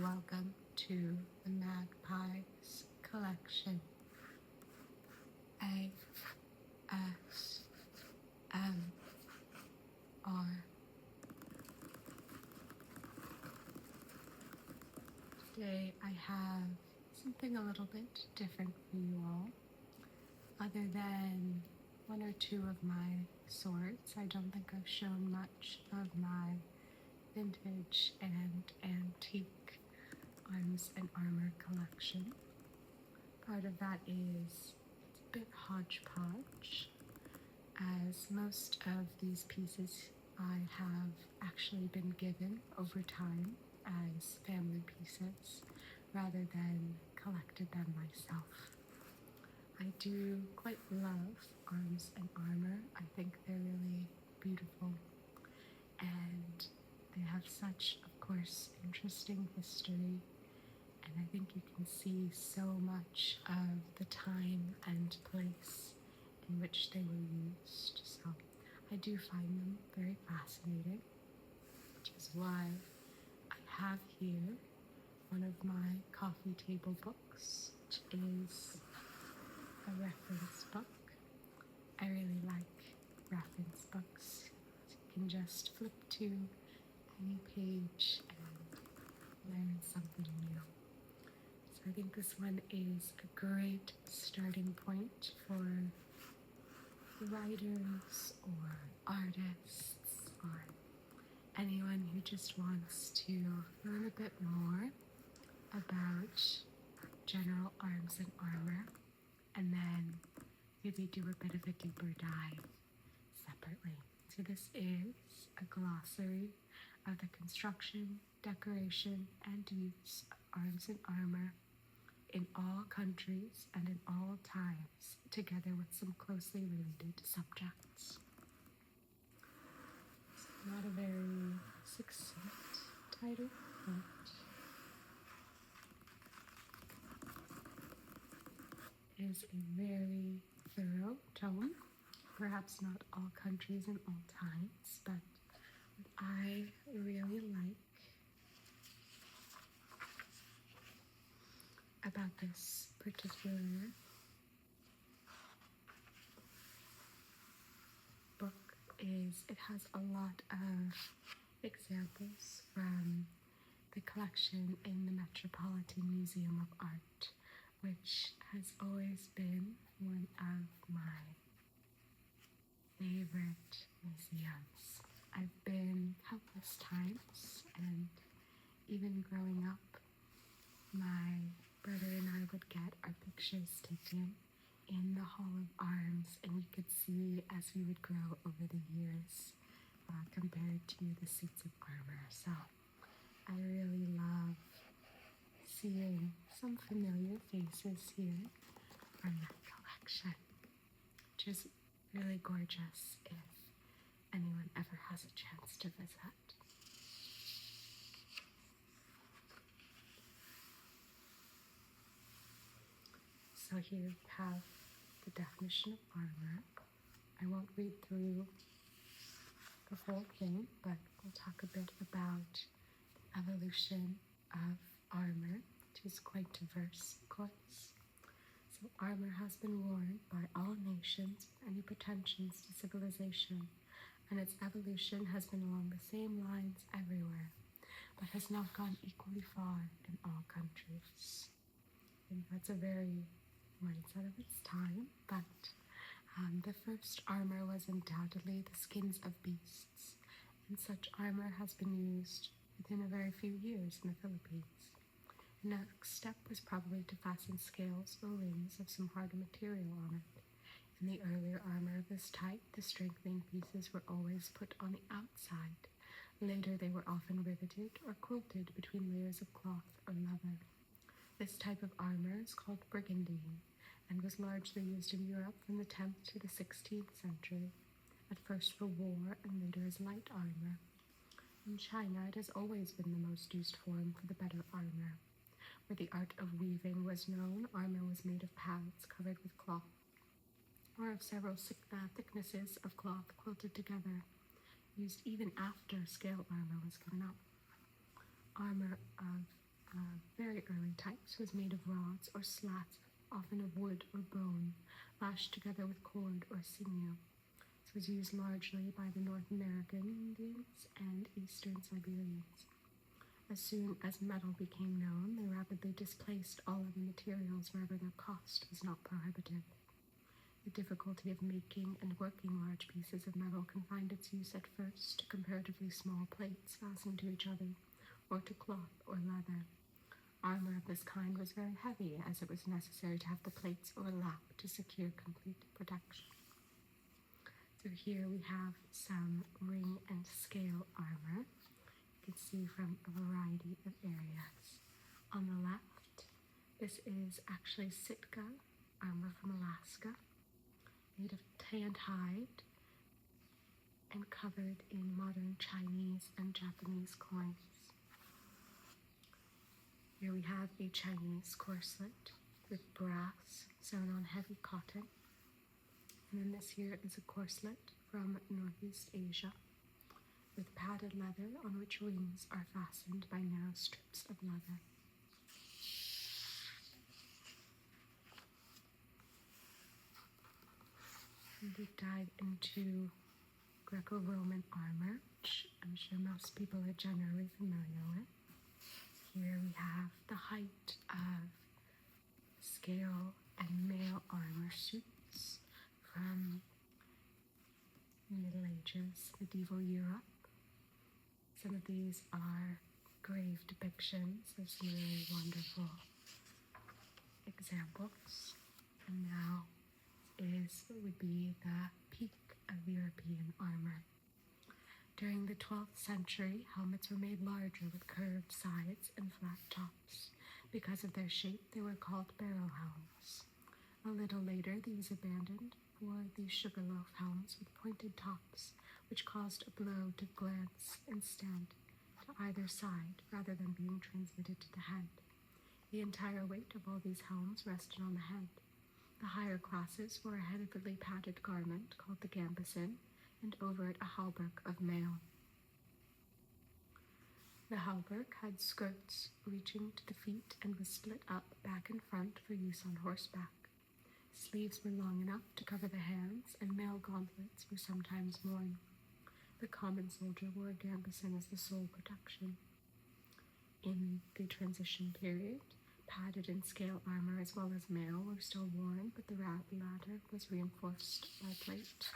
Welcome to the Magpies collection. ASMR. Today I have something a little bit different for you all. Other than one or two of my swords, I don't think I've shown much of my vintage and antique arms and armor collection. Part of that is it's a bit hodgepodge, as most of these pieces I have actually been given over time as family pieces rather than collected them myself. I do quite love arms and armor. I think they're really beautiful, and they have such, of course, interesting history, and I think you can see so much of the time and place in which they were used. So I do find them very fascinating, which is why I have here one of my coffee table books, which is a reference book. I really like reference books. You can just flip to any page and learn something new. So I think this one is a great starting point for writers or artists or anyone who just wants to learn a bit more about general arms and armor, and then maybe do a bit of a deeper dive separately. So this is a glossary of the construction, decoration, and use of arms and armor in all countries and in all times, together with some closely related subjects. It's not a very succinct title, but it is a very thorough tome. Perhaps not all countries and all times, but what I really like about this particular book is it has a lot of examples from the collection in the Metropolitan Museum of Art, which has always been one of my favorite museums. I've been countless times, and even growing up, my brother and I would get our pictures taken in the Hall of Arms, and you could see as we would grow over the years compared to the suits of armor. So I really love seeing some familiar faces here from that collection, which is really gorgeous if anyone ever has a chance to visit. So here we have the definition of armor. I won't read through the whole thing, but we'll talk a bit about the evolution of armor, which is quite diverse, of course. So armor has been worn by all nations with any pretensions to civilization, and its evolution has been along the same lines everywhere, but has not gone equally far in all countries. And that's a very mindset of its time, but the first armor was undoubtedly the skins of beasts, and such armor has been used within a very few years in the Philippines. The next step was probably to fasten scales or rings of some harder material on it. In the earlier armor of this type, the strengthening pieces were always put on the outside. Later, they were often riveted or quilted between layers of cloth or leather. This type of armor is called brigandine, and was largely used in Europe from the 10th to the 16th century, at first for war and later as light armor. In China, it has always been the most used form for the better armor. Where the art of weaving was known, armor was made of pads covered with cloth, or of several thicknesses of cloth quilted together, used even after scale armor was given up. Armor of very early types was made of rods or slats, often of wood or bone, lashed together with cord or sinew. This was used largely by the North American Indians and Eastern Siberians. As soon as metal became known, they rapidly displaced all other materials wherever their cost was not prohibitive. The difficulty of making and working large pieces of metal confined its use at first to comparatively small plates fastened to each other, or to cloth or leather. Armor of this kind was very heavy, as it was necessary to have the plates overlap to secure complete protection. So here we have some ring and scale armor. You can see from a variety of areas. On the left, this is actually Sitka armor from Alaska, made of tanned hide and covered in modern Chinese and Japanese coins. Here we have a Chinese corselet with brass sewn on heavy cotton. And then this here is a corselet from Northeast Asia with padded leather on which rings are fastened by narrow strips of leather. Deep dive into Greco-Roman armor, which I'm sure most people are generally familiar with. Here we have the height of scale and mail armor suits from Middle Ages, medieval Europe. Some of these are grave depictions of some really wonderful examples. And now would be the peak of European armor. During the 12th century, helmets were made larger with curved sides and flat tops. Because of their shape, they were called barrel helms. A little later, these abandoned for the sugarloaf helms with pointed tops, which caused a blow to glance instead to either side rather than being transmitted to the head. The entire weight of all these helms rested on the head. The higher classes wore a heavily padded garment called the gambeson, and over it a hauberk of mail. The hauberk had skirts reaching to the feet and was split up back and front for use on horseback. Sleeves were long enough to cover the hands, and mail gauntlets were sometimes worn. The common soldier wore a gambeson as the sole protection. In the transition period, padded and scale armor as well as mail were still worn, but the latter was reinforced by plate.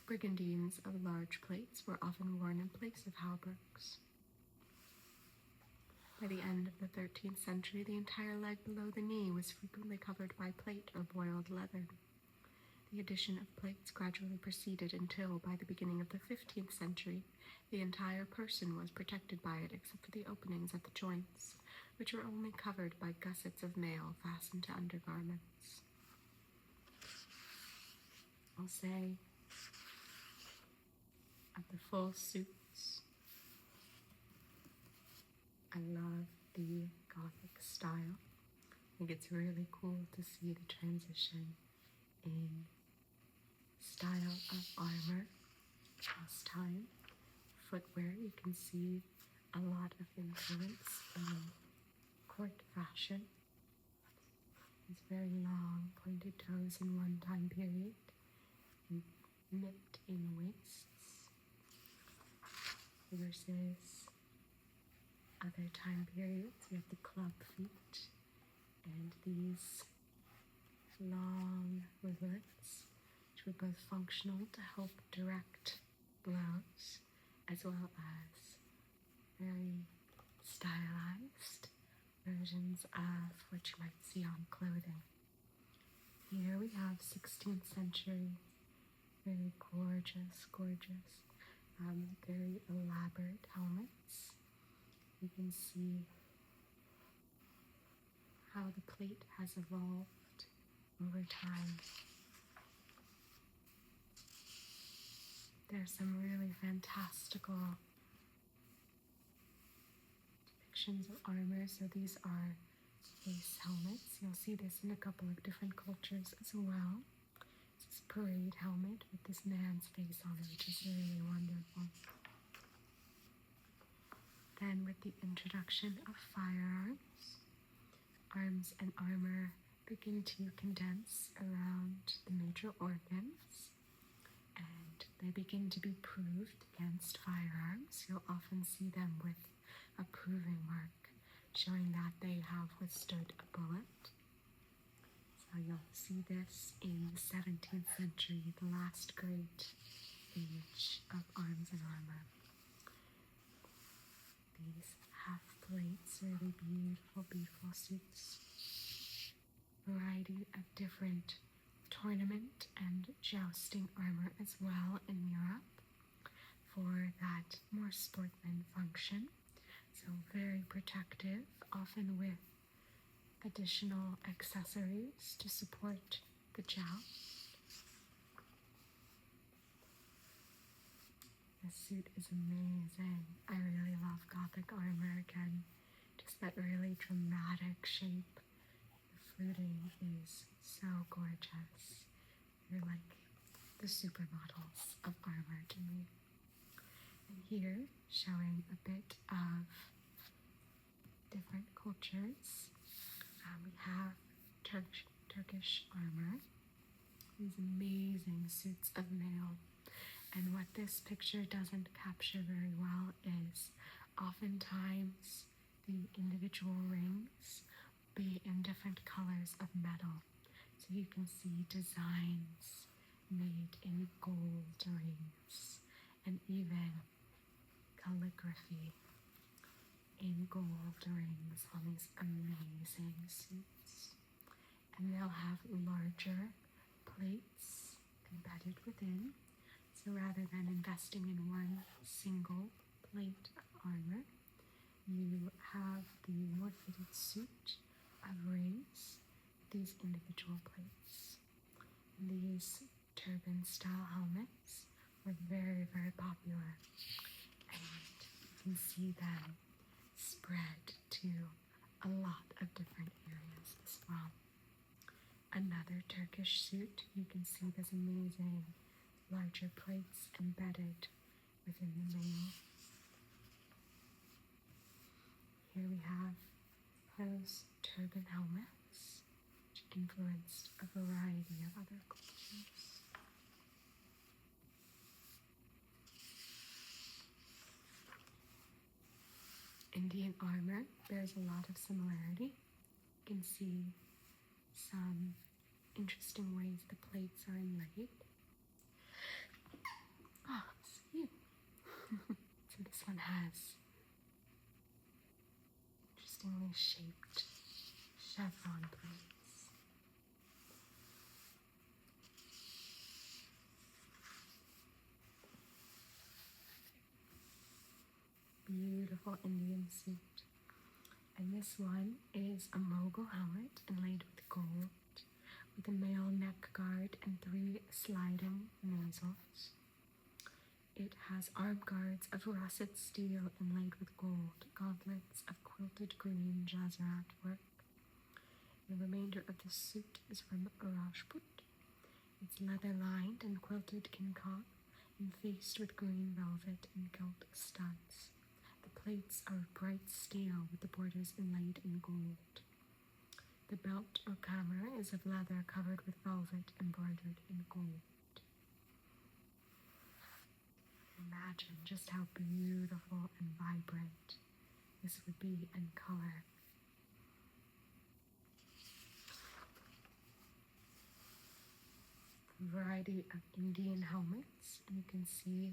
Brigandines of large plates were often worn in place of hauberks. By the end of the 13th century, the entire leg below the knee was frequently covered by plate or boiled leather. The addition of plates gradually proceeded until, by the beginning of the 15th century, the entire person was protected by it except for the openings at the joints, which were only covered by gussets of mail fastened to undergarments. I'll say, of the full suits, I love the Gothic style. I think it's really cool to see the transition in style of armor across time. Footwear, you can see a lot of influence in court fashion. These very long pointed toes in one time period, and nipped in waists, versus other time periods. We have the club feet and these long rivulets, which were both functional to help direct blows, as well as very stylized versions of what you might see on clothing. Here we have 16th century, very gorgeous, very elaborate helmets. You can see how the plate has evolved over time. There's some really fantastical depictions of armor. So these are face helmets. You'll see this in a couple of different cultures as well. This parade helmet with this man's face on it, which is really wonderful. Then with the introduction of firearms, arms and armor begin to condense around the major organs, and they begin to be proved against firearms. You'll often see them with a proving mark showing that they have withstood a bullet. So you'll see this in the 17th century, the last great age of arms and armor. These half plates, really beautiful, beautiful suits. Variety of different tournament and jousting armor as well in Europe for that more sportsman function. So very protective, often with additional accessories to support the joust. This suit is amazing. I really love Gothic armor again. Just that really dramatic shape. The fluting is so gorgeous. You're like the supermodels of armor to me. And here, showing a bit of different cultures. We have Turkish armor. These amazing suits of mail. And what this picture doesn't capture very well is oftentimes the individual rings be in different colors of metal. So you can see designs made in gold rings and even calligraphy in gold rings on these amazing suits. And they'll have larger plates embedded within. So rather than investing in one single plate of armor, you have the more fitted suit of rings, these individual plates. And these turban-style helmets were very, very popular. And you can see them spread to a lot of different areas as well. Another Turkish suit, you can see this amazing larger plates embedded within the mail. Here we have those turban helmets, which influenced a variety of other cultures. Indian armor bears a lot of similarity. You can see some interesting ways the plates are inlaid. Oh, see. So this one has interestingly shaped chevron plates. Beautiful Indian suit. And this one is a Mughal helmet inlaid with gold, with a male neck guard and 3 sliding nasals. It has arm guards of russet steel inlaid with gold, gauntlets of quilted green Jazrat work. The remainder of the suit is from Rajput. It's leather-lined and quilted kincob and faced with green velvet and gilt studs. The plates are of bright steel with the borders inlaid in gold. The belt or kammer is of leather covered with velvet embroidered in gold. Imagine just how beautiful and vibrant this would be in color. A variety of Indian helmets, and you can see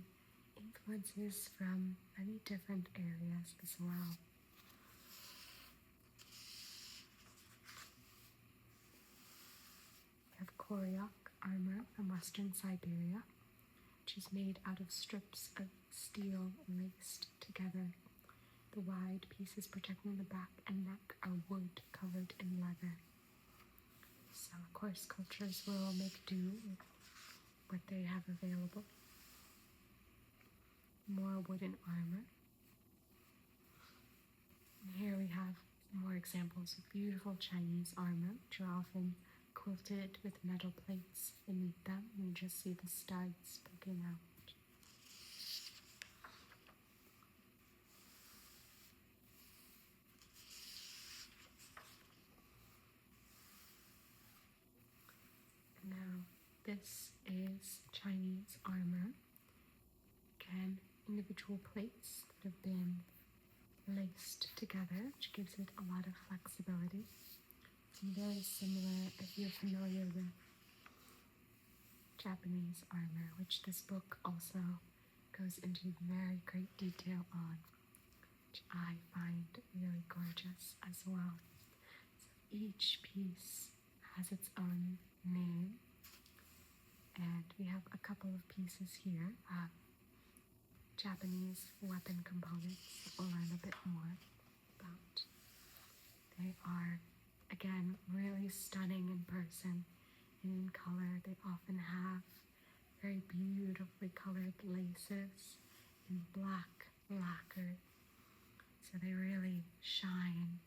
influences from many different areas as well. We have Koryak armor from Western Siberia, which is made out of strips of steel laced together. The wide pieces protecting the back and neck are wood covered in leather. So of course cultures will make do with what they have available. More wooden armor. And here we have more examples of beautiful Chinese armor, which are often quilted with metal plates beneath them. You just see the studs poking out. individual plates that have been laced together, which gives it a lot of flexibility. And very similar if you're familiar with Japanese armor, which this book also goes into very great detail on, which I find really gorgeous as well. So each piece has its own name, and we have a couple of pieces here of Japanese weapon components that we'll learn a bit more about. They are, again, really stunning in person and in color. They often have very beautifully colored laces in black lacquer, so they really shine,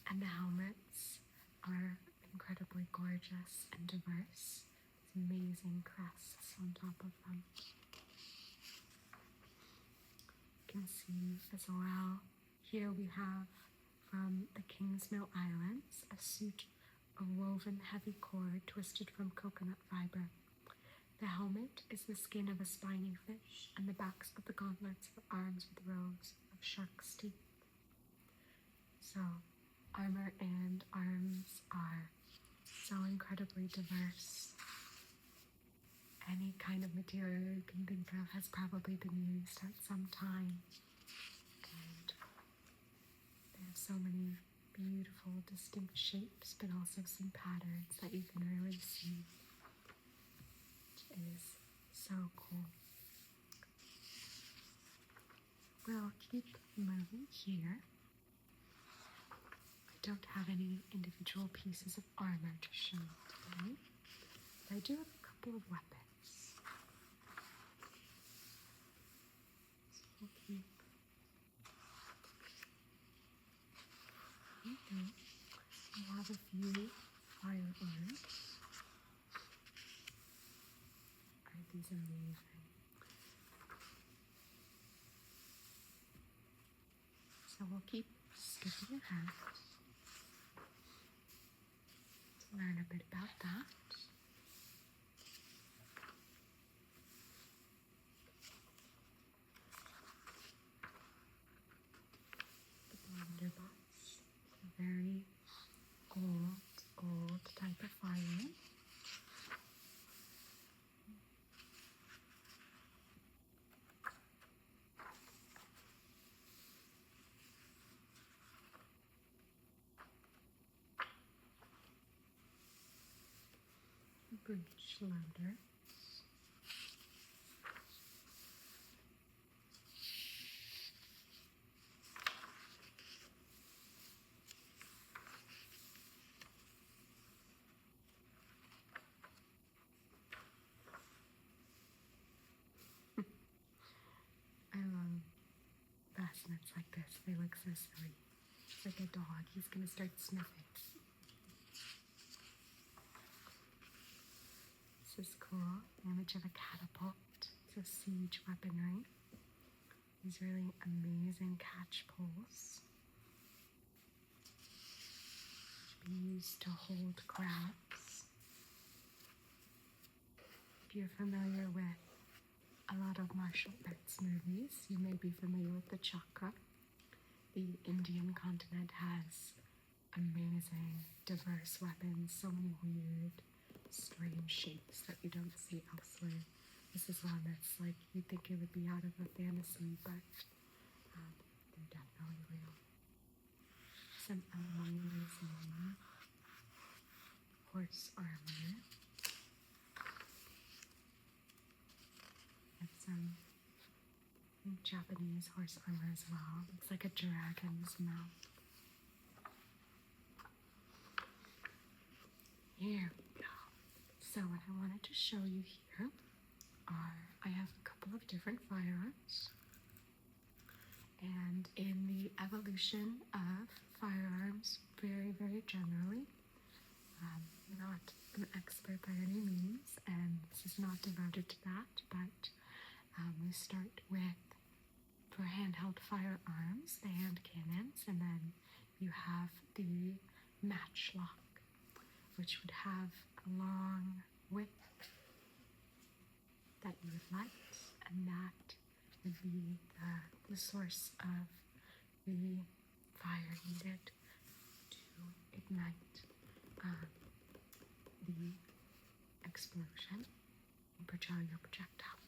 and the helmets are incredibly gorgeous and diverse. It's amazing crests on top of them. You can see as well, here we have from the Kingsmill Islands a suit of woven heavy cord twisted from coconut fiber. The helmet is the skin of a spiny fish, and the backs of the gauntlets are arms with rows of shark's teeth. So, armor and arms are so incredibly diverse. Any kind of material you can think of has probably been used at some time. And there are so many beautiful, distinct shapes, but also some patterns that you can really see. It is so cool. We'll keep moving here. I don't have any individual pieces of armor to show today, but I do have a couple of weapons. So we'll keep moving. We have a few firearms. Aren't these amazing? So we'll keep skipping ahead to learn a bit about that. The blunderbuss, a very old type of firearm. Breech loader. I love bassnets like this. They look so silly. It's like a dog. He's gonna start sniffing. This is cool. Image of a catapult. It's a siege weaponry. These really amazing catch poles, which can be used to hold crabs. If you're familiar with a lot of martial arts movies, you may be familiar with the chakra. The Indian continent has amazing, diverse weapons, so many weird, strange shapes that you don't see elsewhere. This is one that's like, you'd think it would be out of a fantasy, but they're definitely real. Some amazing horse armor. And some Japanese horse armor as well. Looks like a dragon's mouth. Here we go. So what I wanted to show you here are, I have a couple of different firearms. And in the evolution of firearms, very, very generally, not an expert by any means, and this is not devoted to that, but we start with, for handheld firearms, the hand cannons, and then you have the matchlock, which would have a long wick that you would light, and that would be the source of the fire needed to ignite the explosion and propel your projectile.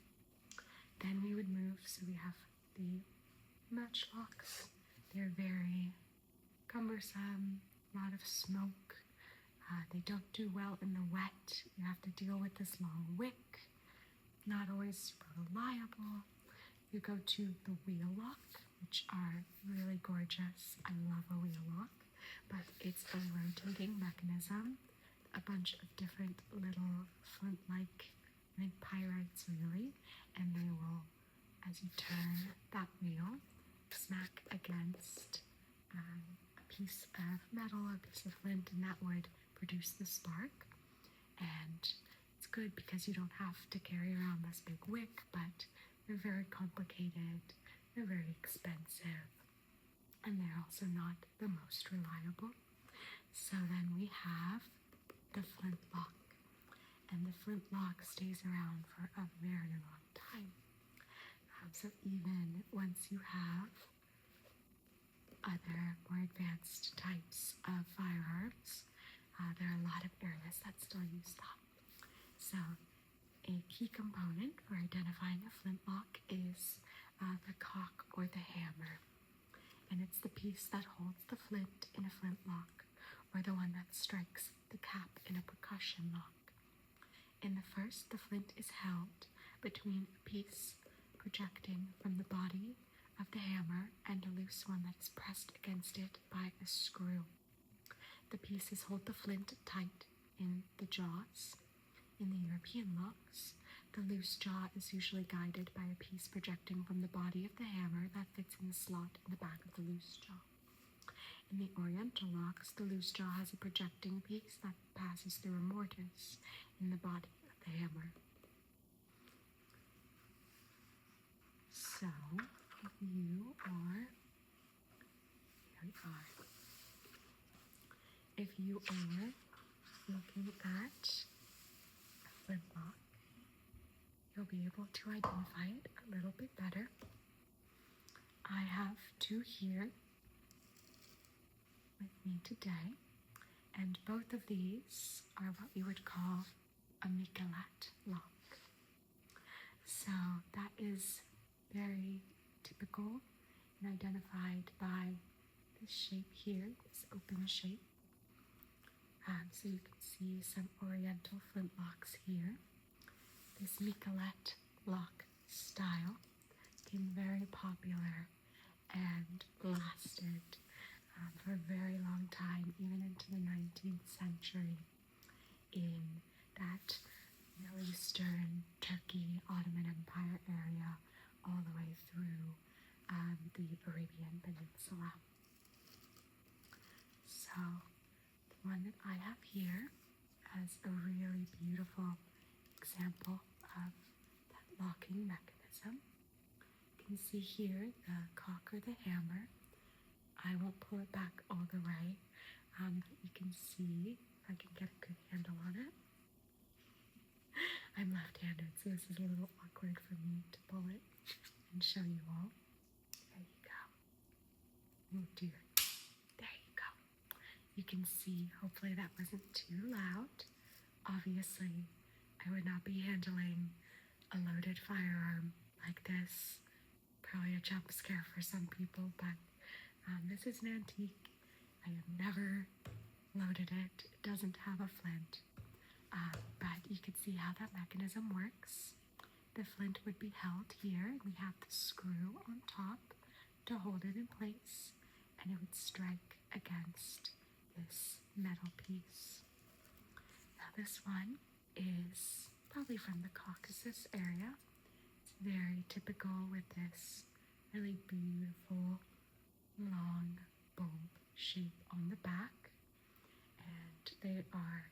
Then we would move, so we have the matchlocks. They're very cumbersome, a lot of smoke. They don't do well in the wet. You have to deal with this long wick. Not always super reliable. You go to the wheel lock, which are really gorgeous. I love a wheel lock, but it's a rotating mechanism. A bunch of different little flint-like, pyrites really, and they will, as you turn that wheel, smack against a piece of metal, a piece of flint, and that would produce the spark. And it's good because you don't have to carry around this big wick, but they're very complicated, they're very expensive, and they're also not the most reliable. So then we have the flintlock, and the flintlock stays around for a very long time. So even once you have other more advanced types of firearms, there are a lot of areas that still use that. So a key component for identifying a flintlock is the cock or the hammer, and it's the piece that holds the flint in a flintlock, or the one that strikes the cap in a percussion lock. In the first, the flint is held between a piece projecting from the body of the hammer and a loose one that is pressed against it by a screw. The pieces hold the flint tight in the jaws. In the European locks, the loose jaw is usually guided by a piece projecting from the body of the hammer that fits in the slot in the back of the loose jaw. In the Oriental locks, the loose jaw has a projecting piece that passes through a mortise in the body of the hammer. So, if you are, if you are looking at a flintlock, you'll be able to identify it a little bit better. I have two here with me today, and both of these are what we would call a miquelet lock. So that is very typical and identified by this shape here, this open shape. So you can see some Oriental flintlocks here. This miquelet lock style became very popular and lasted for a very long time, even into the 19th century, in that Middle Eastern, Turkey, Ottoman Empire area, all the way through the Arabian Peninsula. So the one that I have here has a really beautiful example of that locking mechanism. You can see here the cock or the hammer. I won't pull it back all the way, but you can see if I can get a good handle on it. I'm left-handed, so this is a little awkward for me to pull it and show you all. There you go. Oh dear. There you go. You can see, hopefully that wasn't too loud. Obviously, I would not be handling a loaded firearm like this. Probably a jump scare for some people, but this is an antique. I have never loaded it. It doesn't have a flint. But you can see how that mechanism works. The flint would be held here, and we have the screw on top to hold it in place, and it would strike against this metal piece. Now this one is probably from the Caucasus area. It's very typical with this really beautiful long bulb shape on the back, and they are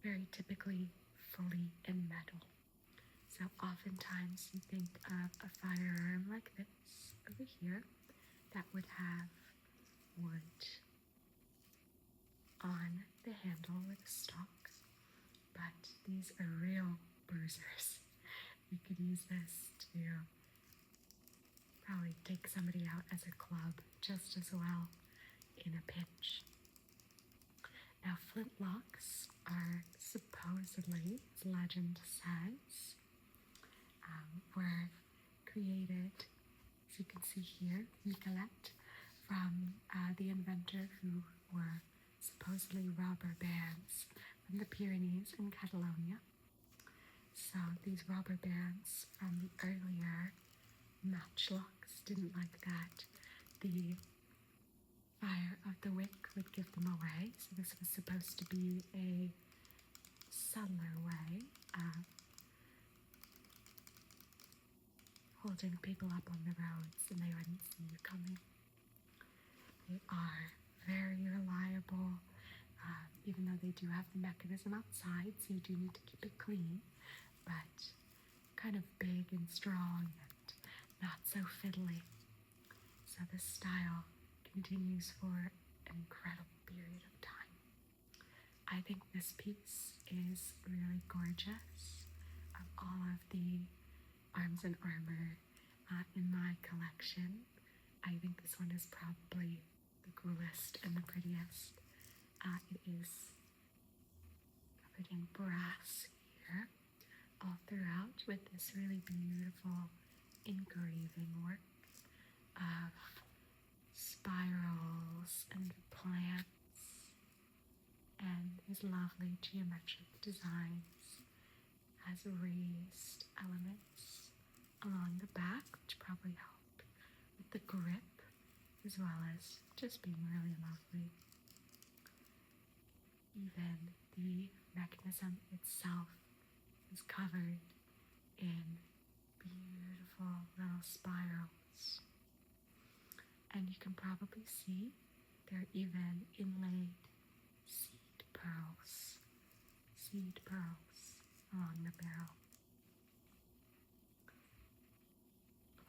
very typically fully in metal. So oftentimes you think of a firearm like this over here that would have wood on the handle with a stock, but these are real bruisers. You could use this to probably take somebody out as a club just as well in a pinch. Now, flintlocks are supposedly, as legend says, were created, as you can see here, miquelet, from the inventor who were supposedly robber bands from the Pyrenees in Catalonia. So these robber bands from the earlier matchlocks didn't like that the fire of the wick would give them away. So this was supposed to be a subtler way of holding people up on the roads and they wouldn't see you coming. They are very reliable, even though they do have the mechanism outside, so you do need to keep it clean, but kind of big and strong and not so fiddly. So this style continues for an incredible period of time. I think this piece is really gorgeous. Of all of the arms and armor in my collection, I think this one is probably the coolest and the prettiest. It is covered in brass here all throughout with this really beautiful engraving work of spirals and plants and these lovely geometric designs. Has raised elements along the back, which probably help with the grip, as well as just being really lovely. Even the mechanism itself is covered in beautiful little spirals. And you can probably see there are even inlaid seed pearls along the barrel.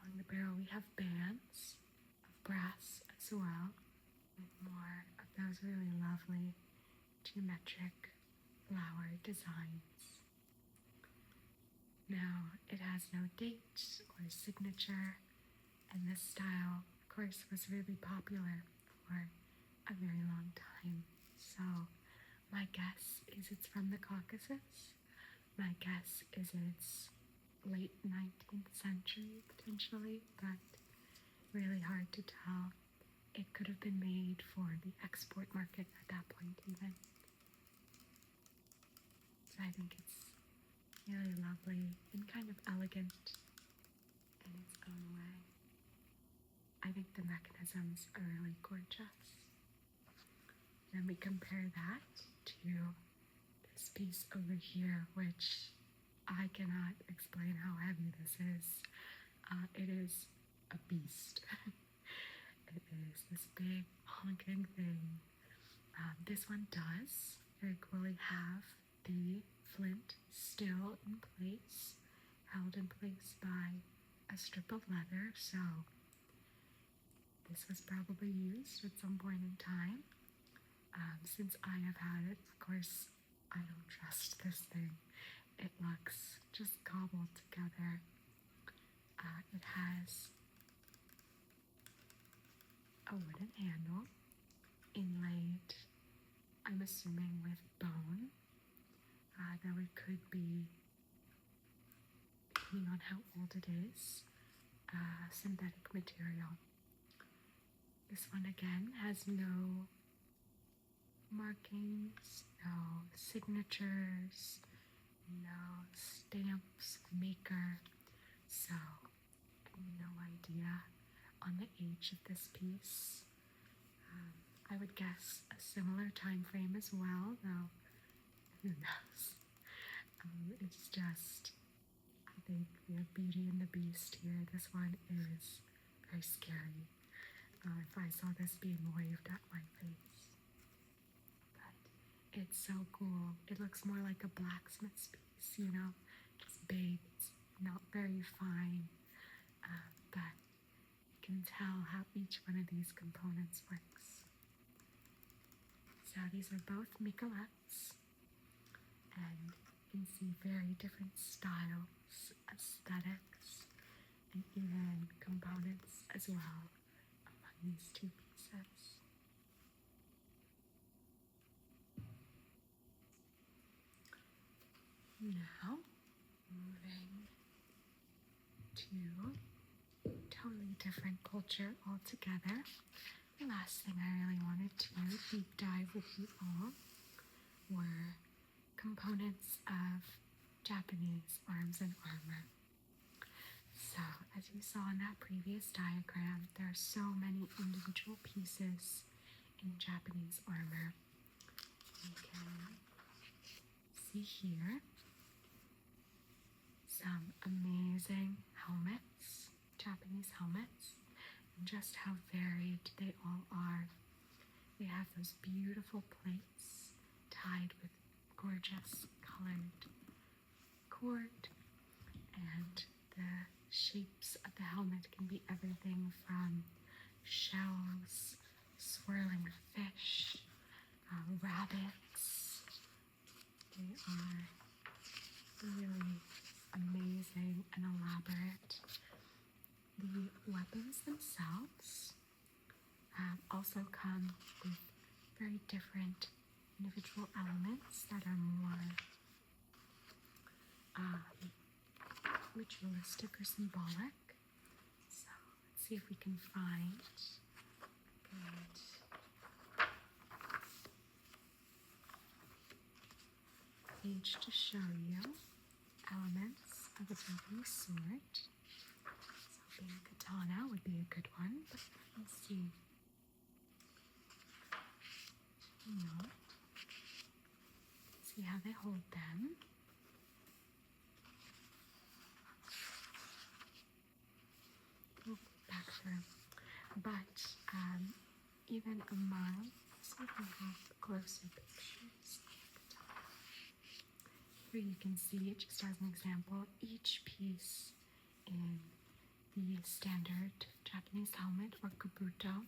Along the barrel we have bands of brass as well, with more of those really lovely geometric flower designs. Now, it has no date or signature, and this style, of course, was really popular for a very long time. So my guess is it's from the Caucasus. My guess is it's late 19th century, potentially, but really hard to tell. It could have been made for the export market at that point, even. So I think it's really lovely and kind of elegant in its own way. I think the mechanisms are really gorgeous. Then we compare that to this piece over here, which I cannot explain how heavy this is. It is a beast. It is this big honking thing. This one does very clearly have the flint still in place, held in place by a strip of leather, so this was probably used at some point in time. Since I have had it, of course, I don't trust this thing. It looks just cobbled together. It has a wooden handle inlaid, I'm assuming, with bone, though it could be, depending on how old it is, synthetic material. This one again has no markings, no signatures, no stamps, maker, so no idea on the age of this piece. I would guess a similar time frame as well, though who knows. It's just, I think we have Beauty and the Beast here. This one is very scary. If I saw this being waved at my face. But it's so cool. It looks more like a blacksmith's piece, you know, just big. It's not very fine, but you can tell how each one of these components works. So these are both miquelets, and you can see very different styles, aesthetics, and even components as well among these two pieces. Now, moving to totally different culture altogether. The last thing I really wanted to deep dive with you all were components of Japanese arms and armor. So, as you saw in that previous diagram, there are so many individual pieces in Japanese armor. You can see here some amazing helmets, Japanese helmets, and just how varied they all are. They have those beautiful plates tied with gorgeous colored cord, and the shapes of the helmet can be everything from shells, swirling fish, rabbits. They are really amazing and elaborate. The weapons themselves also come with very different individual elements that are more ritualistic or symbolic. So let's see if we can find a good page to show you elements of a Japanese sword. So being a katana would be a good one, but let's see. See how they hold them. Back through. But even among, let's see if we have closer pictures. Here you can see, just as an example, each piece in the standard Japanese helmet or kabuto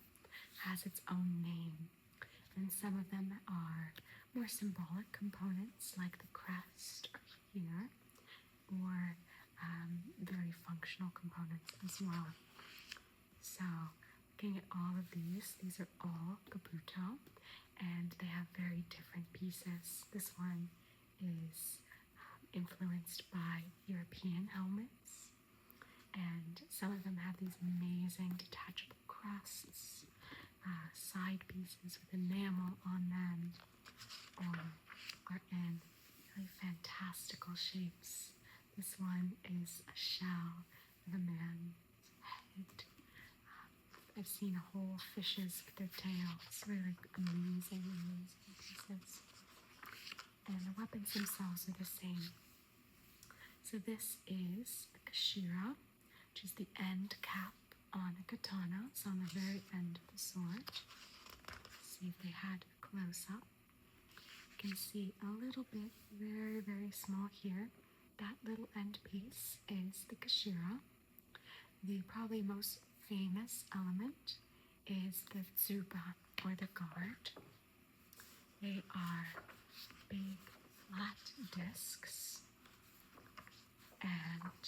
has its own name. And some of them are more symbolic components like the crest here, or very functional components as well. So looking at all of these are all kabuto, and they have very different pieces. This one is influenced by European helmets, and some of them have these amazing detachable crests, side pieces with enamel on them, or are in really fantastical shapes. This one is a shell of a man's head. I've seen whole fishes with their tails. Really amazing pieces. And the weapons themselves are the same. So this is the kashira, which is the end cap on a katana. It's on the very end of the sword. Let's see if they had a close-up. You can see a little bit, very, very small here. That little end piece is the kashira. The probably most famous element is the tsuba, or the guard. They are big, flat discs, and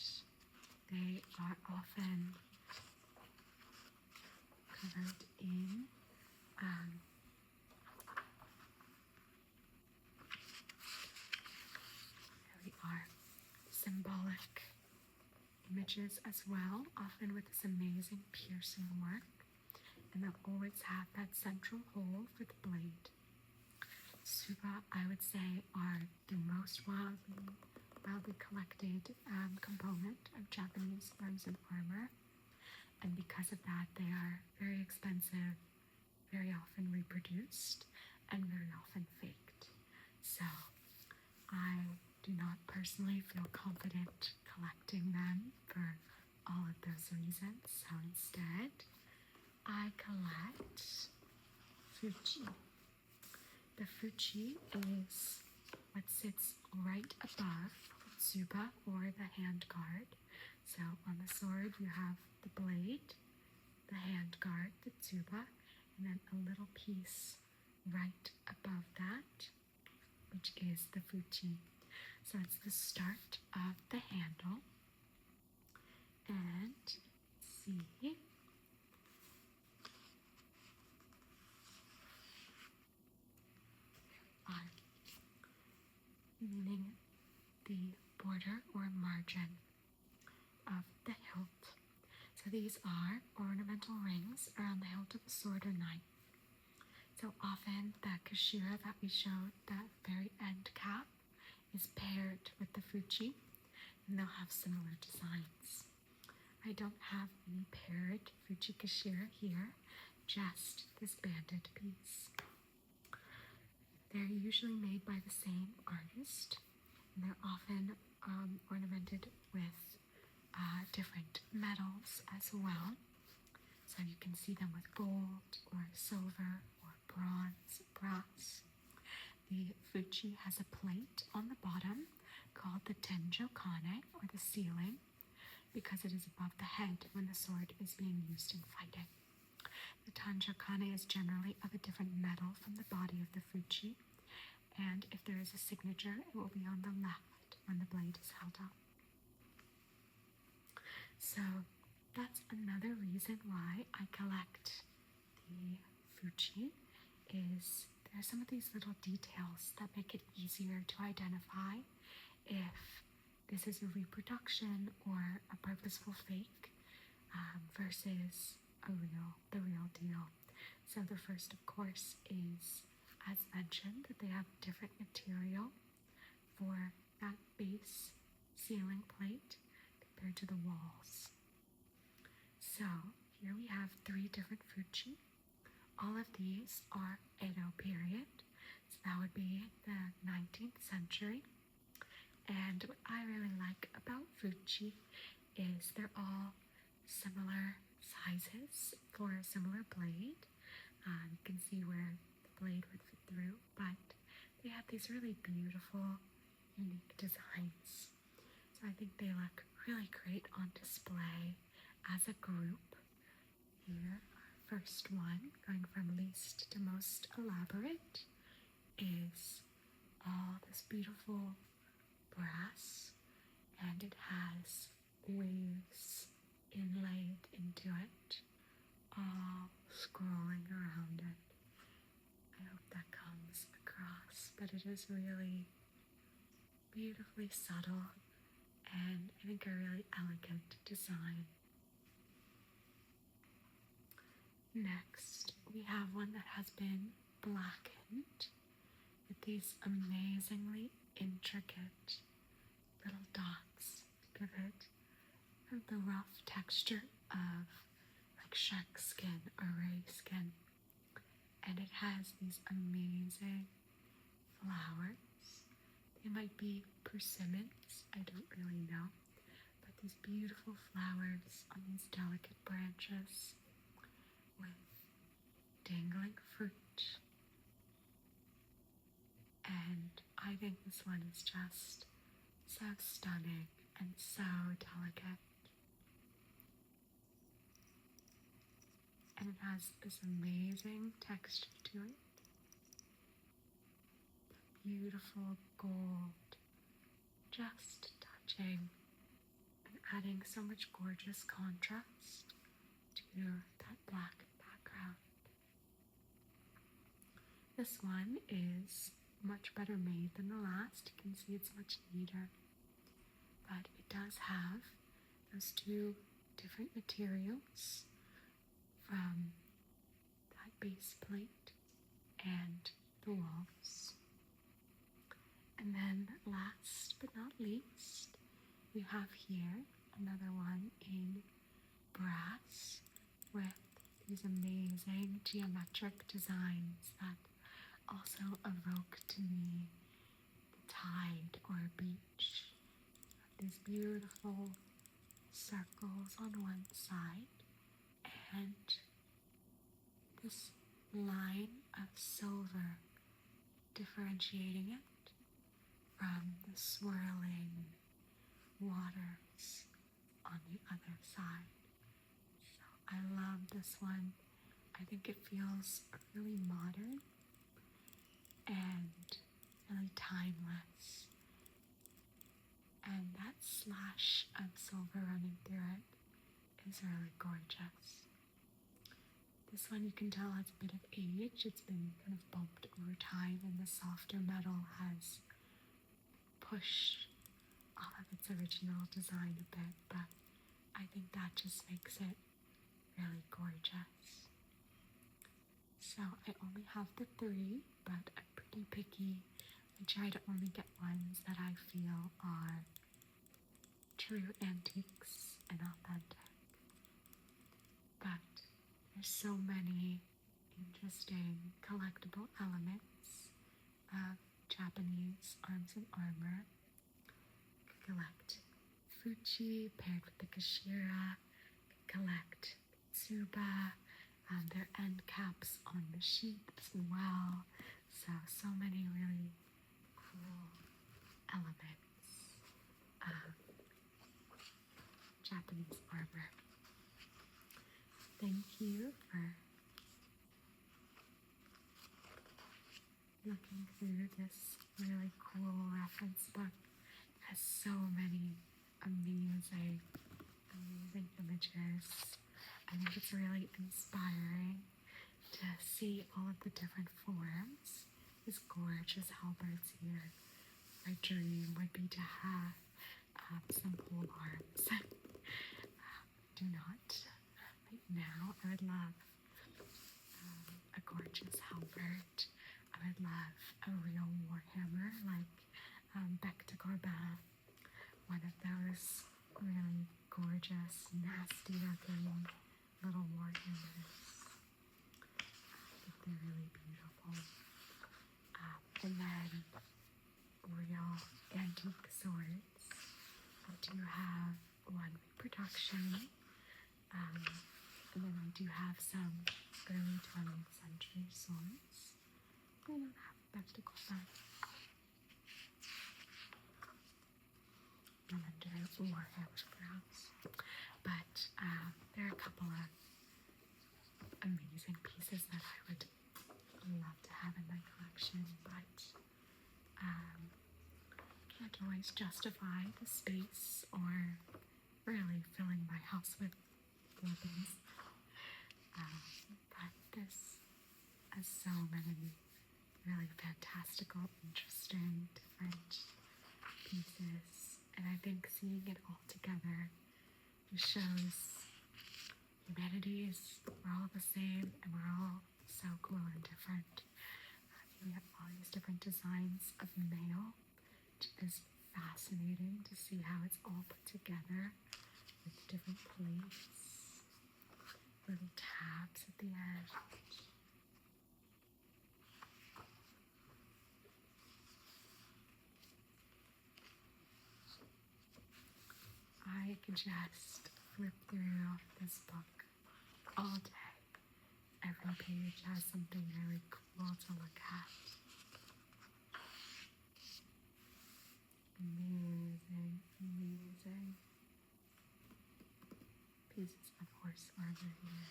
they are often covered in symbolic images as well, often with this amazing piercing work, and they'll always have that central hole for the blade. Tsuba, I would say, are the most widely collected component of Japanese arms and armor, and because of that, they are very expensive, very often reproduced, and very often faked. So I do not personally feel confident collecting them for all of those reasons. So instead, I collect fuchi. The fuchi is what sits right above the tsuba, or the hand guard. So on the sword, you have the blade, the hand guard, the tsuba, and then a little piece right above that, which is the fuchi. So it's the start of the handle, And see, are meaning the border or margin of the hilt. So these are ornamental rings around the hilt of a sword or knife. So often the kashira that we showed, that very end cap, is paired with the fuchi, and they'll have similar designs. I don't have any paired fuchi kashira here, just this banded piece. They're usually made by the same artist, and they're often ornamented with different metals as well. So you can see them with gold or silver or bronze, brass. The fuchi has a plate on the bottom called the tenjo kane, or the ceiling, because it is above the head when the sword is being used in fighting. The tenjo kane is generally of a different metal from the body of the fuchi, and if there is a signature, it will be on the left when the blade is held up. So that's another reason why I collect the fuchi, is there are some of these little details that make it easier to identify if this is a reproduction or a purposeful fake versus the real deal. So the first, of course, is, as mentioned, that they have different material for that base ceiling plate compared to the walls. So here we have 3 different fuchi. All of these are Edo period, so that would be the 19th century. And what I really like about fuchi is they're all similar sizes for a similar blade. You can see where the blade would fit through, but they have these really beautiful, unique designs. So I think they look really great on display as a group. Here, our first one, going from least to most elaborate, is all this beautiful brass, and it has waves inlaid into it, all scrolling around it. I hope that comes across, but it is really beautifully subtle and I think a really elegant design. Next, we have one that has been blackened with these amazingly intricate little dots to give it the rough texture of like shark skin or ray skin. And it has these amazing flowers. They might be persimmons, I don't really know, but these beautiful flowers on these delicate branches with dangling fruit. And I think this one is just so stunning and so delicate. And it has this amazing texture to it. Beautiful gold, just touching and adding so much gorgeous contrast to that black background. This one is much better made than the last. You can see it's much neater, but it does have those 2 different materials from that base plate and the walls. And then last but not least, we have here another one in brass with these amazing geometric designs that also evoke to me the tide or a beach. These beautiful circles on one side and this line of silver differentiating it from the swirling waters on the other side. So I love this one. I think it feels really modern and really timeless. And that slash of silver running through it is really gorgeous. This one you can tell has a bit of age. It's been kind of bumped over time, and the softer metal has pushed all of its original design a bit, but I think that just makes it really gorgeous. So I only have the 3, but I'm pretty picky. I try to only get ones that I feel are true antiques and authentic. But there's so many interesting collectible elements of Japanese arms and armor. Collect Fuji paired with the Kashira, collect Tsuba, their end caps on the sheath as well. So many really cool elements of Japanese armor. Thank you for looking through this really cool reference book. It has so many amazing images. I think it's really inspiring to see all of the different forms. These gorgeous halberds here. My dream would be to have some pole arms. Do not. Right now, I would love a gorgeous halberd. I would love a real warhammer, like Bec de Corbin. One of those really gorgeous, nasty looking little warhammers. I think they're really beautiful. And then real antique swords. I do have one reproduction. And then I do have some early 20th century swords. I don't have spectacles on. And then there's warhammer perhaps. But there are a couple of amazing pieces that I would love to have in my collection, but can't always justify the space or really filling my house with weapons. But this has so many really fantastical, interesting, different pieces, and I think seeing it all together just shows humanity is, we're all the same, and we're all so cool and different. We have all these different designs of mail, which is fascinating to see how it's all put together with different plates, little tabs at the edge. I could just flip through this book all day. Every page has something really cool to look at. Amazing, amazing pieces of horse armor here.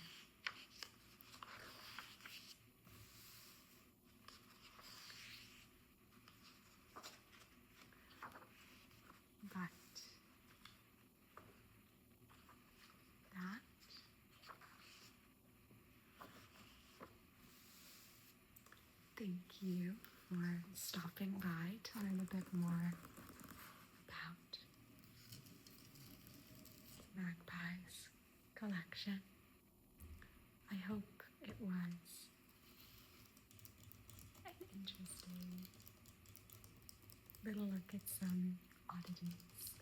But that thank you for stopping by to learn a bit more about Magpie's collection. I hope it was an interesting little look at some oddities